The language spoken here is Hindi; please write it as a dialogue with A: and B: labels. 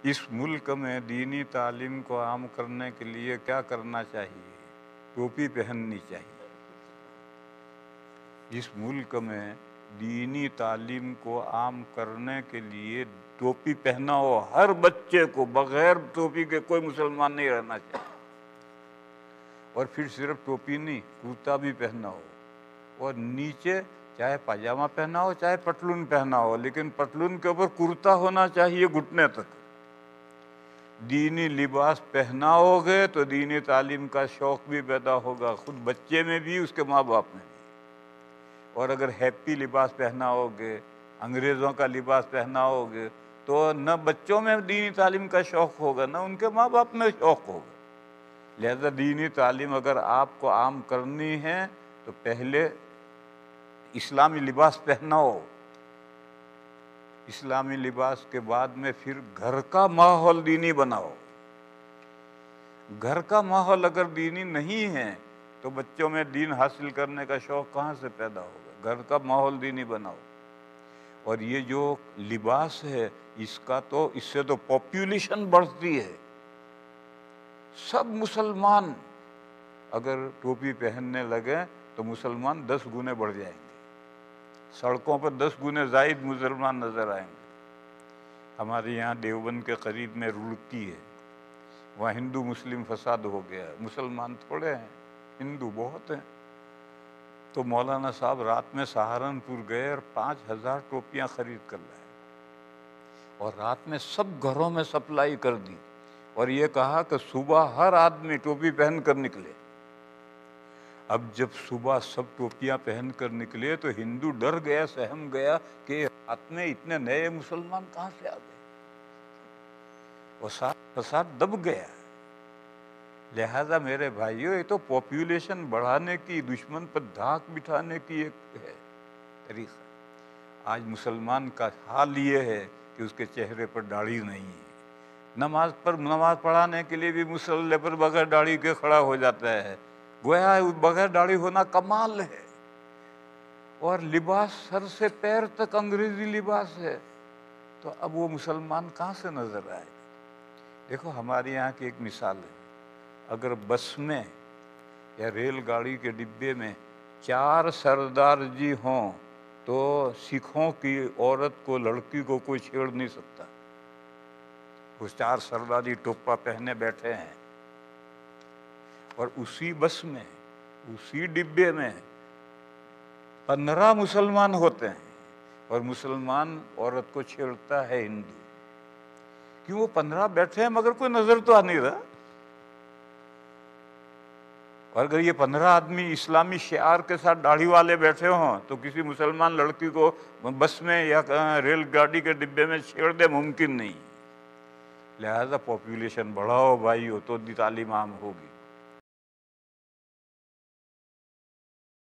A: इस मुल्क में दीनी तालीम को आम करने के लिए क्या करना चाहिए? टोपी पहननी चाहिए। इस मुल्क में दीनी तालीम को आम करने के लिए टोपी पहना हो हर बच्चे को, बगैर टोपी के कोई मुसलमान नहीं रहना चाहिए। और फिर सिर्फ टोपी नहीं, कुर्ता भी पहना हो, और नीचे चाहे पाजामा पहना हो चाहे पतलून पहना हो, लेकिन पतलून के ऊपर कुर्ता होना चाहिए घुटने तक। दीनी लिबास पहनाओगे तो दीनी तालीम का शौक़ भी पैदा होगा, खुद बच्चे में भी, उसके माँ बाप में भी। और अगर हैप्पी लिबास पहनाओगे, अंग्रेज़ों का लिबास पहनाओगे, तो न बच्चों में दीनी तालीम का शौक़ होगा, न उनके माँ बाप में शौक़ होगा। लिहाजा दीनी तालीम अगर आपको आम करनी है तो पहले इस्लामी लिबास पहनाओ, इस्लामी लिबास के बाद में फिर घर का माहौल दीनी बनाओ। घर का माहौल अगर दीनी नहीं है तो बच्चों में दीन हासिल करने का शौक़ कहाँ से पैदा होगा? घर का माहौल दीनी बनाओ। और ये जो लिबास है इससे तो पॉपुलेशन बढ़ती है। सब मुसलमान अगर टोपी पहनने लगे तो मुसलमान 10 गुने बढ़ जाएंगे, सड़कों पर 10 गुने ज़ायद मुसलमान नज़र आएंगे। हमारे यहाँ देवबंद के करीब में रुड़की है, वहाँ हिंदू मुस्लिम फसाद हो गया, मुसलमान थोड़े हैं, हिंदू बहुत हैं। तो मौलाना साहब रात में सहारनपुर गए और 5000 टोपियाँ खरीद कर लाए और रात में सब घरों में सप्लाई कर दी, और ये कहा कि सुबह हर आदमी टोपी पहन कर निकले। अब जब सुबह सब टोपियां पहन कर निकले तो हिंदू डर गया, सहम गया कि रात में इतने नए मुसलमान कहाँ से आ गए, और साथ फसाद दब गया। लिहाजा मेरे भाइयों, ये तो पॉपुलेशन बढ़ाने की, दुश्मन पर धाक बिठाने की एक है तरीका। आज मुसलमान का हाल ये है कि उसके चेहरे पर दाढ़ी नहीं है। नमाज पढ़ाने के लिए भी मुसल्ले पर बगैर दाढ़ी के खड़ा हो जाता है, गोया बगैर दाढ़ी होना कमाल है। और लिबास सर से पैर तक अंग्रेजी लिबास है, तो अब वो मुसलमान कहाँ से नजर आए? देखो हमारे यहाँ की एक मिसाल है, अगर बस में या रेलगाड़ी के डिब्बे में 4 सरदार जी हों तो सिखों की औरत को, लड़की को कोई छेड़ नहीं सकता। वो 4 सरदारी टोपा पहने बैठे हैं, और उसी बस में, उसी डिब्बे में 15 मुसलमान होते हैं, और मुसलमान औरत को छेड़ता है हिंदू। क्यों? वो 15 बैठे हैं मगर कोई नजर तो आ नहीं रहा। और अगर ये 15 आदमी इस्लामी शिआर के साथ दाढ़ी वाले बैठे हों तो किसी मुसलमान लड़की को बस में या रेलगाड़ी के डिब्बे में छेड़ दे मुमकिन नहीं। लिहाजा पॉपुलेशन बढ़ाओ भाई, हो तो तालीम आम होगी।